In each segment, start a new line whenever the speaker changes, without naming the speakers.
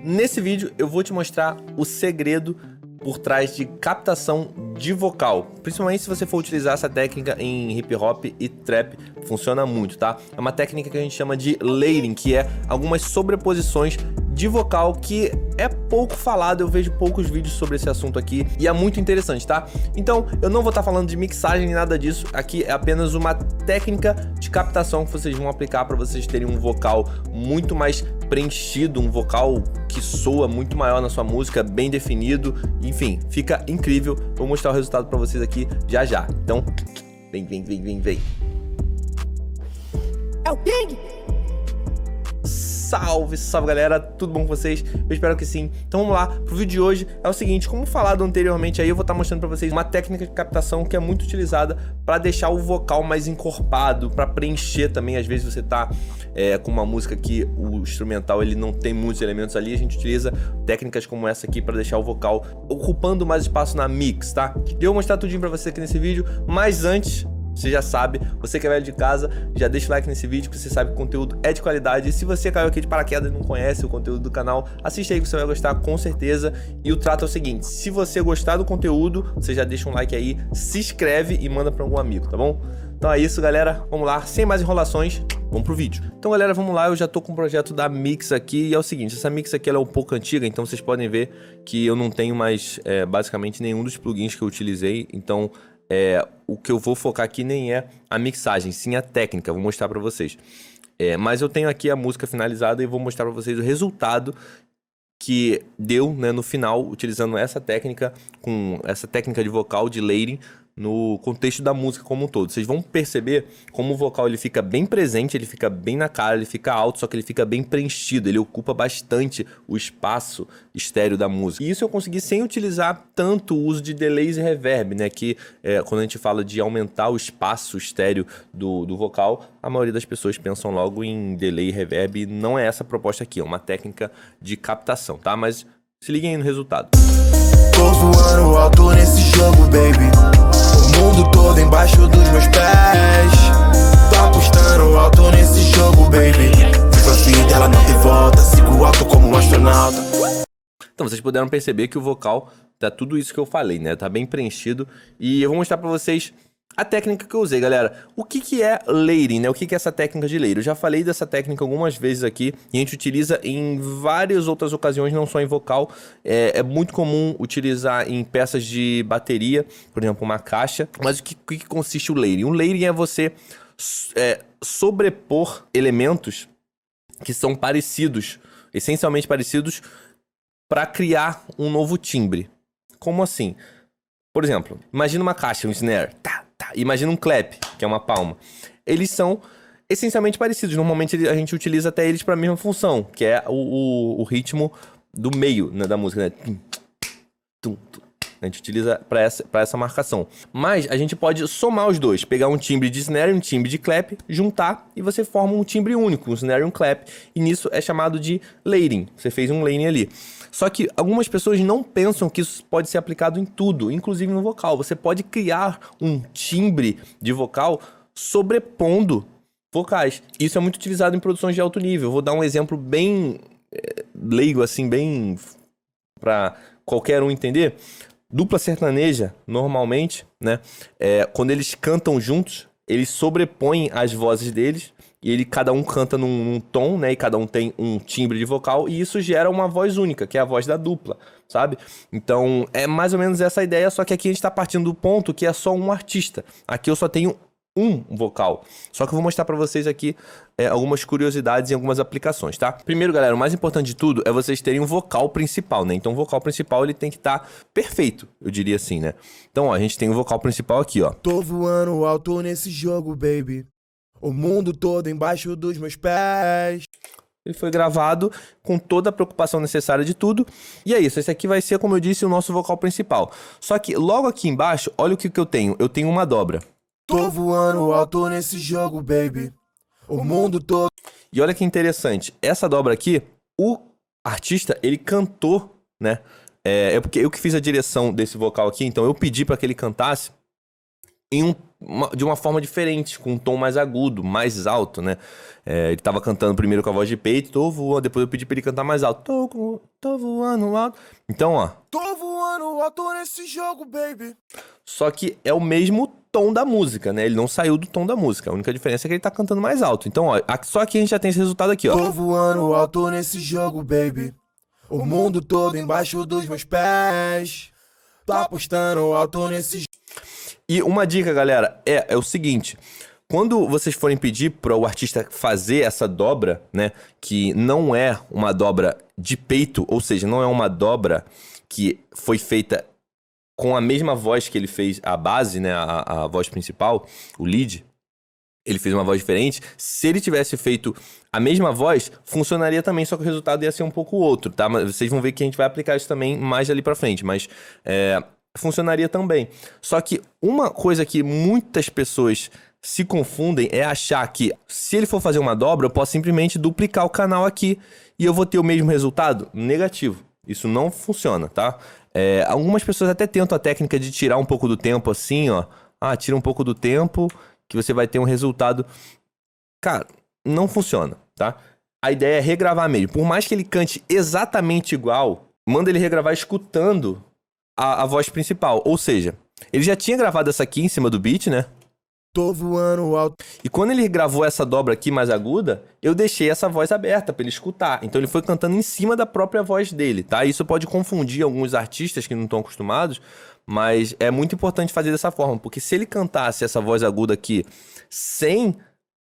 Nesse vídeo eu vou te mostrar o segredo por trás de captação de vocal, principalmente se você for utilizar essa técnica em hip hop e trap, funciona muito, tá? É uma técnica que a gente chama de layering, que é algumas sobreposições de vocal que é pouco falado, eu vejo poucos vídeos sobre esse assunto aqui e é muito interessante, tá? Então eu não vou estar falando de mixagem nem nada disso, aqui é apenas uma técnica de captação que vocês vão aplicar para vocês terem um vocal muito mais preenchido, um vocal que soa muito maior na sua música, bem definido, enfim, fica incrível. Vou mostrar o resultado para vocês aqui já já. Então, vem. É o King! Salve galera, tudo bom com vocês? Eu espero que sim. Então vamos lá, pro vídeo de hoje é o seguinte, como falado anteriormente aí, eu vou estar mostrando pra vocês uma técnica de captação que é muito utilizada para deixar o vocal mais encorpado, para preencher também. Às vezes você tá com uma música que o instrumental ele não tem muitos elementos ali, a gente utiliza técnicas como essa aqui para deixar o vocal ocupando mais espaço na mix, tá? Eu vou mostrar tudinho pra você aqui nesse vídeo, mas antes... Você já sabe, você que é velho de casa, já deixa o like nesse vídeo, porque você sabe que o conteúdo é de qualidade. E se você caiu aqui de paraquedas e não conhece o conteúdo do canal, assiste aí que você vai gostar com certeza. E o trato é o seguinte, se você gostar do conteúdo, você já deixa um like aí, se inscreve e manda para algum amigo, tá bom? Então é isso, galera, vamos lá, sem mais enrolações, vamos pro vídeo. Então galera, vamos lá, eu já tô com o projeto da Mix aqui e é o seguinte, essa Mix aqui ela é um pouco antiga, então vocês podem ver que eu não tenho mais basicamente nenhum dos plugins que eu utilizei, então... o que eu vou focar aqui nem é a mixagem, sim a técnica, vou mostrar pra vocês. Mas eu tenho aqui a música finalizada e vou mostrar pra vocês o resultado que deu, né, no final, utilizando essa técnica, com essa técnica de vocal, de layering, no contexto da música como um todo. Vocês vão perceber como o vocal ele fica bem presente, ele fica bem na cara, ele fica alto, só que ele fica bem preenchido, ele ocupa bastante o espaço estéreo da música. E isso eu consegui sem utilizar tanto o uso de delays e reverb, né, que quando a gente fala de aumentar o espaço estéreo do vocal, a maioria das pessoas pensam logo em delay e reverb, e não é essa a proposta aqui, é uma técnica de captação, tá? Mas se liguem aí no resultado.
Tô voando alto nesse jogo, baby. O mundo todo embaixo dos meus pés. Tô apostando alto nesse jogo, baby. Viva a vida, ela não tem volta. Sigo alto como um astronauta.
Então vocês puderam perceber que o vocal tá tudo isso que eu falei, né? Tá bem preenchido. E eu vou mostrar pra vocês a técnica que eu usei, galera. O que é layering, né? O que é essa técnica de layering? Eu já falei dessa técnica algumas vezes aqui e a gente utiliza em várias outras ocasiões, não só em vocal. É muito comum utilizar em peças de bateria, por exemplo, uma caixa. Mas o que consiste o layering? O layering é você sobrepor elementos que são parecidos, essencialmente parecidos, para criar um novo timbre. Como assim? Por exemplo, imagina uma caixa, um snare, imagina um clap, que é uma palma. Eles são essencialmente parecidos, normalmente a gente utiliza até eles para a mesma função, que é o ritmo do meio, né, da música, né? A gente utiliza para essa marcação. Mas a gente pode somar os dois, pegar um timbre de snare e um timbre de clap, juntar e você forma um timbre único, um snare e um clap. E nisso é chamado de layering. Você fez um layering ali. Só que algumas pessoas não pensam que isso pode ser aplicado em tudo, inclusive no vocal. Você pode criar um timbre de vocal sobrepondo vocais. Isso é muito utilizado em produções de alto nível. Vou dar um exemplo bem leigo, assim, bem para qualquer um entender. Dupla sertaneja, normalmente, né, quando eles cantam juntos, eles sobrepõem as vozes deles e cada um canta num tom, né, e cada um tem um timbre de vocal e isso gera uma voz única, que é a voz da dupla, sabe? Então é mais ou menos essa ideia, só que aqui a gente tá partindo do ponto que é só um artista. Aqui eu só tenho um vocal. Só que eu vou mostrar pra vocês aqui algumas curiosidades e algumas aplicações, tá? Primeiro, galera, o mais importante de tudo é vocês terem um vocal principal, né? Então o vocal principal ele tem que estar perfeito, eu diria assim, né? Então, ó, a gente tem o vocal principal aqui, ó.
Tô voando alto nesse jogo, baby. O mundo todo embaixo dos meus pés.
Ele foi gravado com toda a preocupação necessária de tudo. E é isso, esse aqui vai ser, como eu disse, o nosso vocal principal. Só que logo aqui embaixo, olha o que eu tenho. Eu tenho uma dobra.
Tô voando alto nesse jogo, baby. O mundo todo.
E olha que interessante, essa dobra aqui, o artista, ele cantou, né? Porque eu que fiz a direção desse vocal aqui, então eu pedi para que ele cantasse de uma forma diferente, com um tom mais agudo, mais alto, né? Ele tava cantando primeiro com a voz de peito, tô voando, depois eu pedi pra ele cantar mais alto, tô voando alto. Então, ó.
Tô voando alto nesse jogo, baby.
Só que é o mesmo tom da música, né? Ele não saiu do tom da música. A única diferença é que ele tá cantando mais alto. Então, ó, só aqui a gente já tem esse resultado aqui, ó.
Tô voando alto nesse jogo, baby. O mundo todo embaixo dos meus pés. Tô apostando alto nesse jogo.
E uma dica, galera, é o seguinte. Quando vocês forem pedir para o artista fazer essa dobra, né? Que não é uma dobra de peito, ou seja, não é uma dobra que foi feita com a mesma voz que ele fez a base, né? A voz principal, o lead. Ele fez uma voz diferente. Se ele tivesse feito a mesma voz, funcionaria também, só que o resultado ia ser um pouco outro, tá? Mas vocês vão ver que a gente vai aplicar isso também mais ali pra frente, mas funcionaria também. Só que uma coisa que muitas pessoas se confundem é achar que se ele for fazer uma dobra, eu posso simplesmente duplicar o canal aqui e eu vou ter o mesmo resultado? Negativo. Isso não funciona, tá? Algumas pessoas até tentam a técnica de tirar um pouco do tempo assim, ó. Tira um pouco do tempo que você vai ter um resultado. Cara, não funciona, tá? A ideia é regravar mesmo. Por mais que ele cante exatamente igual, manda ele regravar escutando a voz principal. Ou seja, ele já tinha gravado essa aqui em cima do beat, né?
Tô voando alto.
E quando ele gravou essa dobra aqui mais aguda, eu deixei essa voz aberta pra ele escutar. Então ele foi cantando em cima da própria voz dele, tá? Isso pode confundir alguns artistas que não estão acostumados, mas é muito importante fazer dessa forma, porque se ele cantasse essa voz aguda aqui sem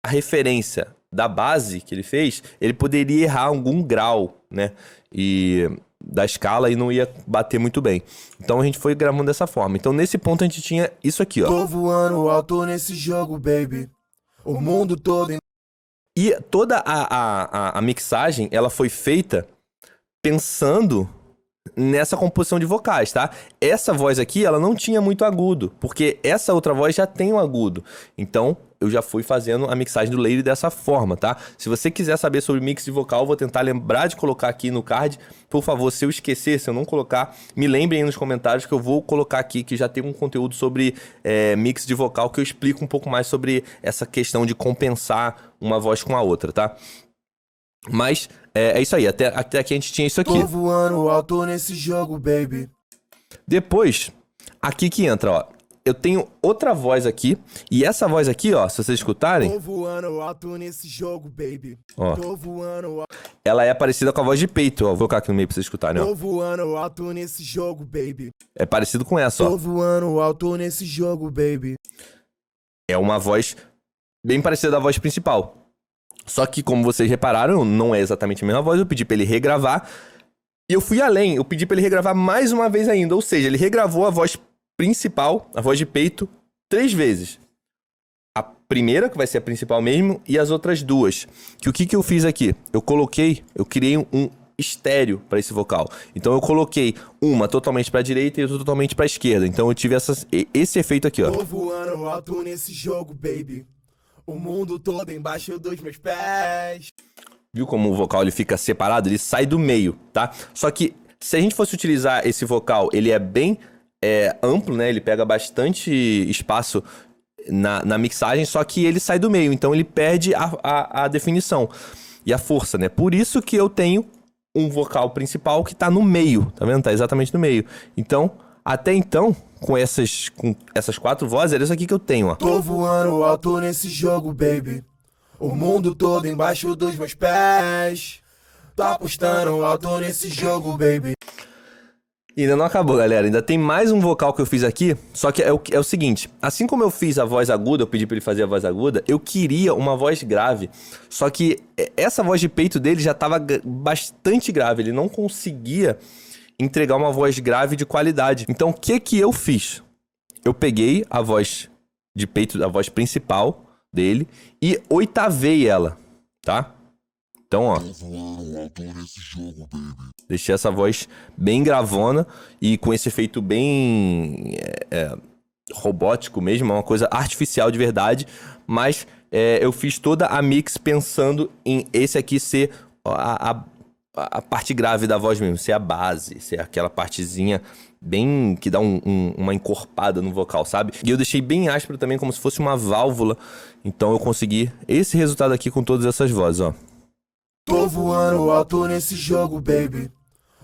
a referência da base que ele fez, ele poderia errar algum grau, né? Da escala e não ia bater muito bem. Então a gente foi gravando dessa forma. Então nesse ponto a gente tinha isso aqui, ó.
Tô voando alto nesse jogo, baby. O mundo todo.
E toda a mixagem, ela foi feita pensando nessa composição de vocais, tá? Essa voz aqui, ela não tinha muito agudo, porque essa outra voz já tem um agudo. Então, eu já fui fazendo a mixagem do Lady dessa forma, tá? Se você quiser saber sobre mix de vocal, eu vou tentar lembrar de colocar aqui no card. Por favor, se eu esquecer, se eu não colocar, me lembrem aí nos comentários que eu vou colocar aqui, que já tem um conteúdo sobre mix de vocal, que eu explico um pouco mais sobre essa questão de compensar uma voz com a outra, tá? Mas é isso aí, até aqui a gente tinha isso aqui.
Tô voando alto nesse jogo, baby.
Depois, aqui que entra, ó. Eu tenho outra voz aqui, e essa voz aqui, ó, se vocês escutarem...
Tô voando alto nesse jogo, baby.
Ó.
Tô voando alto.
Ela é parecida com a voz de peito, ó. Vou colocar aqui no meio pra vocês escutarem, ó.
Tô voando alto nesse jogo, baby.
É parecido com essa, ó.
Tô voando alto nesse jogo, baby.
É uma voz bem parecida da voz principal. Só que, como vocês repararam, não é exatamente a mesma voz. Eu pedi pra ele regravar. E eu fui além. Eu pedi pra ele regravar mais uma vez ainda. Ou seja, ele regravou a voz principal, a voz de peito, 3 vezes. A primeira, que vai ser a principal mesmo, e as outras 2. O que eu fiz aqui? Eu criei um estéreo para esse vocal. Então eu coloquei uma totalmente pra direita e outra totalmente pra esquerda. Então eu tive esse efeito aqui, ó.
Tô voando alto nesse jogo, baby. O mundo todo embaixo dos meus pés.
Viu como o vocal ele fica separado? Ele sai do meio, tá? Só que se a gente fosse utilizar esse vocal, ele é bem amplo, né? Ele pega bastante espaço na mixagem, só que ele sai do meio. Então ele perde a definição e a força, né? Por isso que eu tenho um vocal principal que tá no meio, tá vendo? Tá exatamente no meio. Então, até então, com essas 4 vozes, era isso aqui que eu tenho, ó.
Tô voando alto nesse jogo, baby. O mundo todo embaixo dos meus pés. Tô apostando alto nesse jogo, baby.
E ainda não acabou, galera. Ainda tem mais um vocal que eu fiz aqui. Só que é o seguinte. Assim como eu fiz a voz aguda, eu pedi pra ele fazer a voz aguda, eu queria uma voz grave. Só que essa voz de peito dele já tava bastante grave. Ele não conseguia entregar uma voz grave de qualidade. Então, o que eu fiz? Eu peguei a voz de peito, a voz principal dele, e oitavei ela, tá? Então, ó. Deixei essa voz bem gravona e com esse efeito bem robótico mesmo, é uma coisa artificial de verdade, mas eu fiz toda a mix pensando em esse aqui ser a parte grave da voz mesmo, ser a base, ser aquela partezinha bem que dá uma encorpada no vocal, sabe? E eu deixei bem áspero também, como se fosse uma válvula. Então eu consegui esse resultado aqui com todas essas vozes, ó.
Tô voando alto nesse jogo, baby.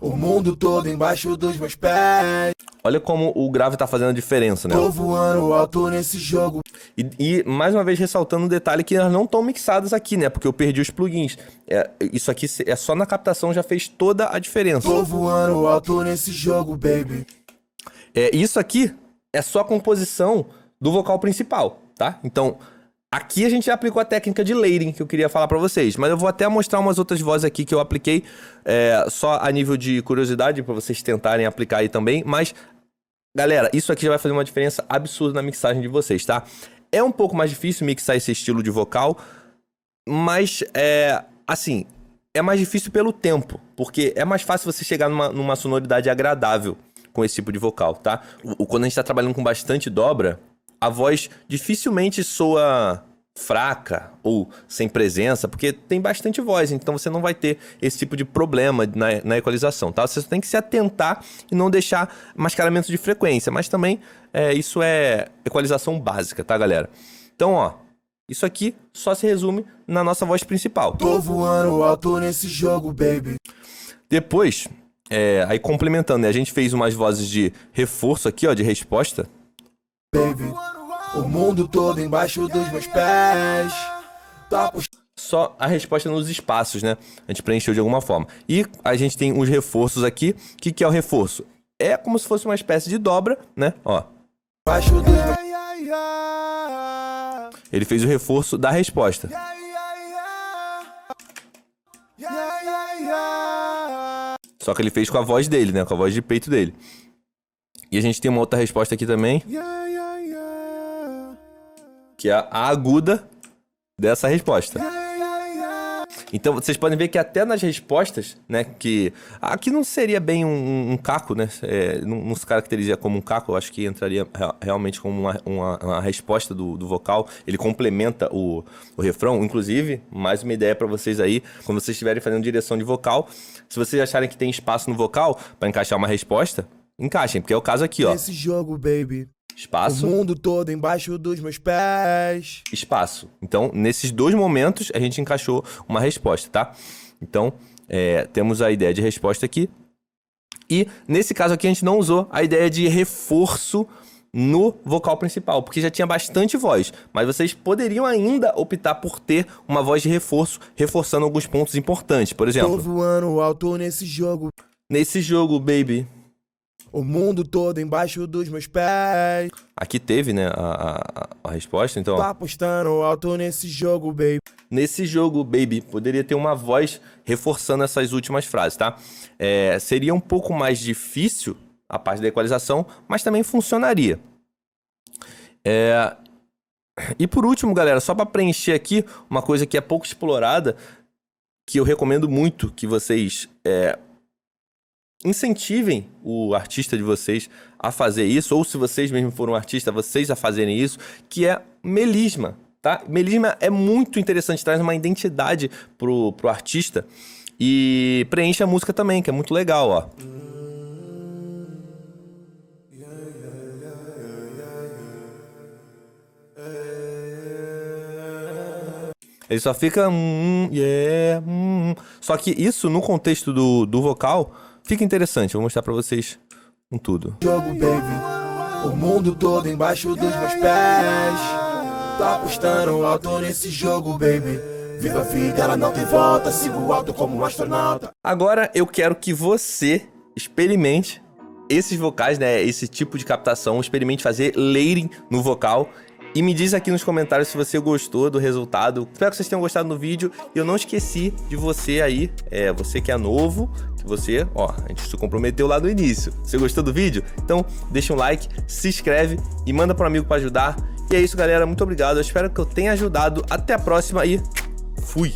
O mundo todo embaixo dos meus pés.
Olha como o grave tá fazendo a diferença, né?
Tô voando alto nesse jogo.
E mais uma vez ressaltando um detalhe que elas não estão mixadas aqui, né? Porque eu perdi os plugins. Isso aqui é só na captação, já fez toda a diferença.
Tô voando alto nesse jogo, baby.
Isso aqui é só a composição do vocal principal, tá? Então, aqui a gente já aplicou a técnica de layering que eu queria falar pra vocês. Mas eu vou até mostrar umas outras vozes aqui que eu apliquei só a nível de curiosidade, pra vocês tentarem aplicar aí também. Mas, galera, isso aqui já vai fazer uma diferença absurda na mixagem de vocês, tá? É um pouco mais difícil mixar esse estilo de vocal, mas, assim, é mais difícil pelo tempo. Porque é mais fácil você chegar numa sonoridade agradável com esse tipo de vocal, tá? Quando a gente tá trabalhando com bastante dobra, a voz dificilmente soa fraca ou sem presença, porque tem bastante voz, então você não vai ter esse tipo de problema na equalização, tá? Você tem que se atentar e não deixar mascaramento de frequência, mas também isso é equalização básica, tá, galera? Então, ó, isso aqui só se resume na nossa voz principal.
Tô voando alto nesse jogo, baby.
Depois, aí complementando, né, a gente fez umas vozes de reforço aqui, ó, de resposta.
Baby, o mundo todo embaixo dos meus pés. Tá
Só a resposta nos espaços, né? A gente preencheu de alguma forma. E a gente tem os reforços aqui. O que é o reforço? É como se fosse uma espécie de dobra, né? Ó.
Embaixo dos meus...
Ele fez o reforço da resposta. Só que ele fez com a voz dele, né? Com a voz de peito dele. E a gente tem uma outra resposta aqui também. Que é a aguda dessa resposta. Então vocês podem ver que até nas respostas, né, que aqui não seria bem um caco, né, não se caracteriza como um caco, eu acho que entraria realmente como uma resposta do vocal, ele complementa o refrão. Inclusive, mais uma ideia para vocês aí, quando vocês estiverem fazendo direção de vocal, se vocês acharem que tem espaço no vocal para encaixar uma resposta, encaixem, porque é o caso aqui, ó.
Esse jogo, baby.
Espaço.
O mundo todo embaixo dos meus pés.
Espaço. Então, nesses dois momentos, a gente encaixou uma resposta, tá? Então, temos a ideia de resposta aqui. E, nesse caso aqui, a gente não usou a ideia de reforço no vocal principal, porque já tinha bastante voz. Mas vocês poderiam ainda optar por ter uma voz de reforço, reforçando alguns pontos importantes. Por exemplo...
Tô voando alto nesse jogo.
Nesse jogo, baby...
O mundo todo embaixo dos meus pés.
Aqui teve, né, a resposta, então...
Tá apostando alto nesse jogo, baby.
Nesse jogo, baby, poderia ter uma voz reforçando essas últimas frases, tá? Seria um pouco mais difícil a parte da equalização, mas também funcionaria. E por último, galera, só para preencher aqui, uma coisa que é pouco explorada, que eu recomendo muito que vocês... incentivem o artista de vocês a fazer isso, ou se vocês mesmo forem um artista, vocês a fazerem isso, que é melisma, tá? Melisma é muito interessante, traz uma identidade pro artista e preenche a música também, que é muito legal, ó. Ele só fica... Só que isso, no contexto do vocal... Fica interessante, eu vou mostrar pra vocês com tudo.
Jogo, baby. O mundo todo embaixo dos meus pés. Tá apostando alto nesse jogo, baby. Viva a vida, ela não tem volta. Sigo alto como um astronauta.
Agora eu quero que você experimente esses vocais, né? Esse tipo de captação. Experimente fazer layering no vocal. E me diz aqui nos comentários se você gostou do resultado. Espero que vocês tenham gostado do vídeo. E eu não esqueci de você aí, você que é novo, que você, ó, a gente se comprometeu lá no início. Você gostou do vídeo? Então deixa um like, se inscreve e manda para um amigo para ajudar. E é isso, galera. Muito obrigado. Eu espero que eu tenha ajudado. Até a próxima e fui!